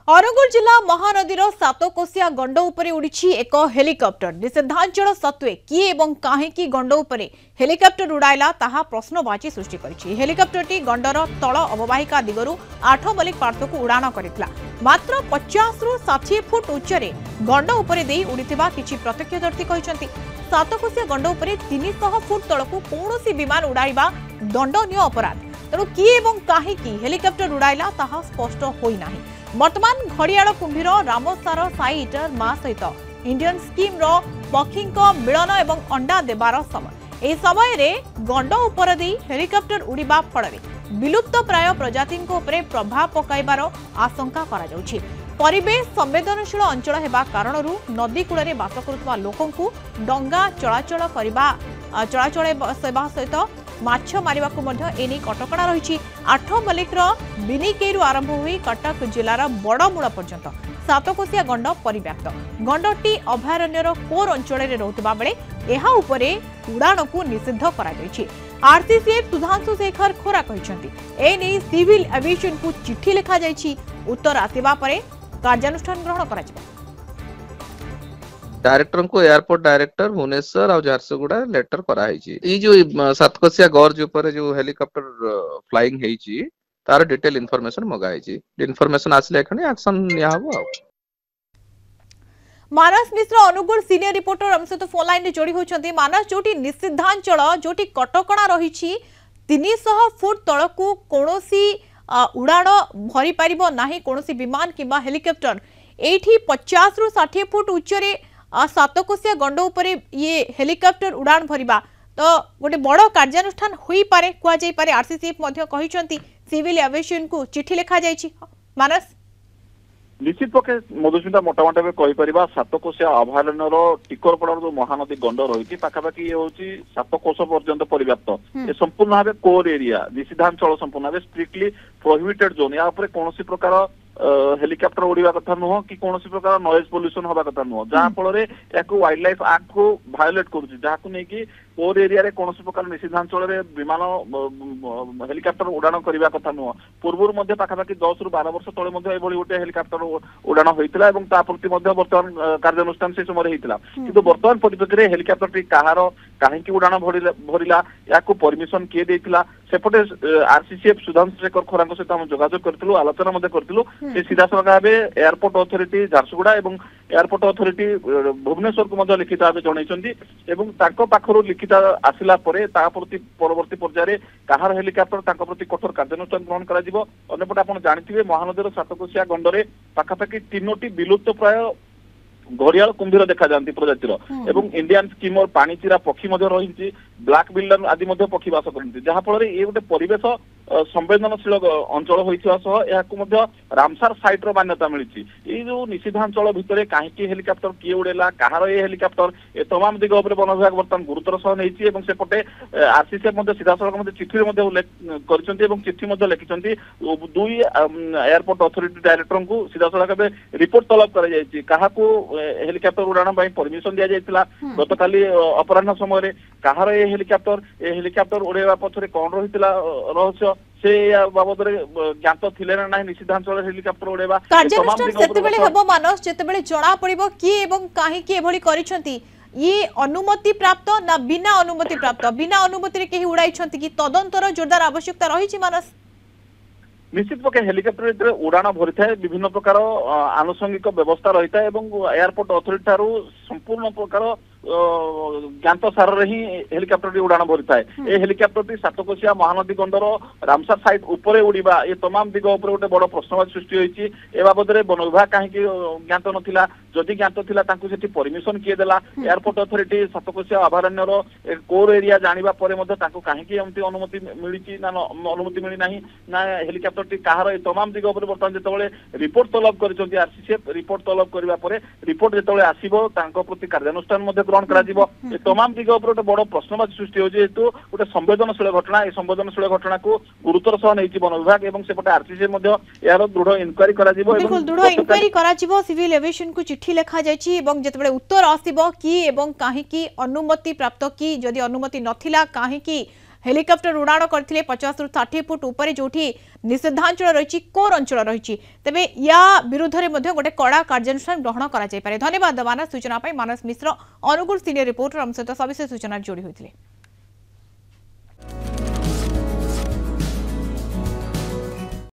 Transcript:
अनुगुल जिला महानदीर सातकोशिया गंड उपरे उड़ी एक हेलिकप्टर निषेधांचल सत्वे किए एवं काहेकी गंड उपरे हेलिकप्टर उड़ाइला ताहा प्रश्नवाची सृष्टि करिछि। हेलिकप्टरटी गंडर तल अववाहिका दिगरु 8 मलिक पार्श्वକୁ उड़ाण करितला। मात्र 50 रु 60 फुट उच्चरे गंड उपरे देई उड़िथिबा किछि प्रत्यक्षदर्शी कहिसंती। सातकोशिया गंड उपरे 300 फुट तळकु कोनोसी विमान उड़ाइबा दंडनीय अपराध। तेणु किए एवं काहेकी हेलिकप्टर उड़ाइला ताहा स्पष्ट होई नाही। वर्तमान घड़ियाल कुंभीर रामसार साइट मां सहित इंडियन स्कीम रो पक्षी मिलन एवं अंडा देवार समय एही समय रे गंड उपर दी हेलिकप्टर उड़ीबा फल विलुप्त प्राय प्रजाति प्रभाव पकाइबार आशंका करा जाउछि। परिवेश संवेदनशील अंचल हेबा कारणरू नदी कूल में बास करुवा लोकंकु डंगा चलाचल सेवा सहित माछ मारिबा को मध्य एनी कटकणा रही। 8 मलिक बिनिकेरु आरंभ हुई कटक जिलार बड़मूल पर्यंत सातकोशिया गंड परिव्याप्त। गंडटी अभयारण्यर कोर अंचल में रोकवा बेले एहा उपरे उड़ाण को निषिद्ध करा जायछि। आरसीसीएफ सुधांशु शेखर खोरा कहते एने सिविल एविएशन को चिट्ठी लिखा जायछि। उत्तर आसिबा परे कार्यानुष्ठान ग्रहण करा जिवो। डायरेक्टर को एयरपोर्ट डायरेक्टर भुवनेश्वर और झारसुगुड़ा लेटर करा जो सातकोशिया गॉर्ज ऊपर जो हेलिकॉप्टर फ्लाइंग हेची तार डिटेल इन्फॉर्मेशन मगाई इन्फॉर्मेशन आसले एखनी एक्शन निया हबो। मानस मिश्र अनुगुल सीनियर रिपोर्टर हम सहित फोन लाइन जोड़ी होचंती। मानस जोटी निषिद्धांचल जोटी कटकणा रही 300 फुट तळकु कोनोसी उड़ाण भरी पारिबो नाही कोनोसी विमान किबा हेलिकॉप्टर एठी 50 रु 60 फुट उच्चरे सातकोशिया गंड उपरे ये हेलिकॉप्टर उड़ान भरिबा तो गोटे बड़ कार्यानुष्ठान होई पारे कुआ जाई पारे। आरसीसीएफ मध्य कहिसंती सिविल एविएशन को चिट्ठी लिखा जायछि। मानस निश्चित पक्षे मधुस्मिता मोटामोटा कही परिबा सातकोशिया अभयारण्यर टिकरपड़ार जो महानदी गंड रही पाखापाखि ये होची सातकोश पर्यंत परिव्याप्त ये संपूर्ण भाव कोर एरिया निषिद्धांचल संपूर्ण भाव स्ट्रिक्टली प्रोहिबिटेड जोन या कौन प्रकार हेलिकॉप्टर उड़ीवा कथा नुह कि कौन प्रकार नॉइज पोल्यूशन हवा कथा नुह जहाँ फल वाइल्ड लाइफ एक्ट को भायोलेट करुच्ची जहाँ नहीं कोर एरिया रे कौन प्रकार निषिद्धांचल विमान हेलिकॉप्टर उड़ाण करने कथा नुह। पूर्व पाखापाखि 10 रु 12 वर्ष तले गोटे हेलिकॉप्टर उड़ाण होता है प्रति बर्तमान कार्यानुष्ठान से समय होता किंतु बर्तमान परिप्रेक्षी में हेलिकॉप्टर कहार कहीं उड़ाण भरला या परमिशन किए देता सेपटे आरसीसीएफ सुधांशु शेखर खोरा सहित हम जोगाजोग करूँ आलोचना करूँ सीधा सड़क भाव एयरपोर्ट अथॉरिटी झारसुगुड़ा और एयरपोर्ट अथॉरिटी भुवनेश्वर को लिखित भाव जनइं पाखर लिखित आसला प्रति परवर्ती पर्यायर कहार हेलिकॉप्टर प्रति कठोर कार्यानुष्ठान ग्रहण करपटे आप जानते महानदीर सातकोशिया गंडरे पाखापाखि 3टी विलुप्त प्राय घड़ियाल कुंभीर देखा जाती प्रजातिर एवं इंडियन स्कीमर पानीचिरा पक्षी रही ब्लैक बिल्डर आदि पक्षी बास करती जहाँ फल ये गोटे परिवेश संवेदनशील अंचल होता रामसार साइट मान्यता मिली। ये जो निषिद्धांचल भितर कहीं हेलिकॉप्टर किए उड़ेला कहार ये हेलिकॉप्टर ए तमाम दिग वन विभाग बर्तमान गुरुतर सह नहीं सेपटे आरसीसीएफ सीधा सड़क चिठी कर चिठी लिखिं 2 एयरपोर्ट अथॉरिटी डायरेक्टर को सीधा सड़क रिपोर्ट तलब कर हेलिकॉप्टर उड़ाण परमिशन दि जाइए गत काली अपराह्न समय कहार ये हेलिकॉप्टर उड़ेवा पछरे कौन रही रहस्य से बाबद ज्ञात थिले ना निषिद्धांचल हेलिकॉप्टर उड़ेवा कार्यानुष्ठान सेतेबेले हेबो मानस जेतेबेले जणा पड़िबो कि एवं काहे कि एभली करिसंती ये अनुमति प्राप्त ना बिना अनुमति प्राप्त बिना अनुमति रे केही उड़ाइछंती कि तदंतर जोरदार आवश्यकता रही छि। मानस निश्चित पक्षे हेलिकॉप्टर उड़ाण भरी था विभिन्न प्रकार आनुषंगिक व्यवस्था रही है एयरपोर्ट अथॉरिटी ठारू संपूर्ण प्रकार ज्ञात सार ही हेलिकॉप्टर उड़ाण भरी था। ये हेलिकॉप्टर सातकोशिया महानदी गंडर रामसार साइट उपरे उड़ीबा ये तमाम दिग उपर गोटे बड़ प्रश्नवाची सृष्टि होती ए बाबद वन विभाग कहीं ज्ञात नाला जदि ज्ञात थिला तांकु सेठी परमिशन किए देला एयरपोर्ट अथॉरिटी सातकोशिया अभयारण्यर कोर एरिया जानिबा परे मध्ये तांकु कहीं एमती अनुमति मिली ना अनुमति मिली नाही ना हेलिकॉप्टर कहार ए तमाम दिग उपर बर्तमान जेतबेले रिपोर्ट तलब करिसंती आरसीसीएफ रिपोर्ट तलब करबा परे रिपोर्ट जेतबेले आसीबो तांको प्रति कार्यानुष्ठान मध्ये ग्रहण करा जिवो। ए तमाम दिग उपर गोटे बड़ प्रश्नवाची सृष्टि होजे हेतु गोटे संवेदनशील घटना ए संवेदनशील घटना को गुरुतर सह नै वन विभाग एवं सेपटे आरसीसीएफ मध्ये यार दृढ़ इंक्वायरी करा जिवो बिल्कुल दृढ़ इंक्वायरी करा जिवो। सिविल एविएशन को चिट्ठी लिखा जायछि एवं जेतबेले उत्तर आसीबो कि एवं काहे कि अनुमति प्राप्त कि जदि अनुमति नथिला काहे कि हेलिकॉप्टर उड़ाण करथिले 50 रु 60 फुट ऊपर जोठी निषेधांचल रही कोर अंचल रही तेबे या विरुद्ध में गोटे कड़ा कार्यानुष्ठान ग्रहण करा। धन्यवाद मानस सूचना मानस मिश्र अनुगुल सीनियर रिपोर्टर आम सहित सविशेष सूचना जोड़ी होते।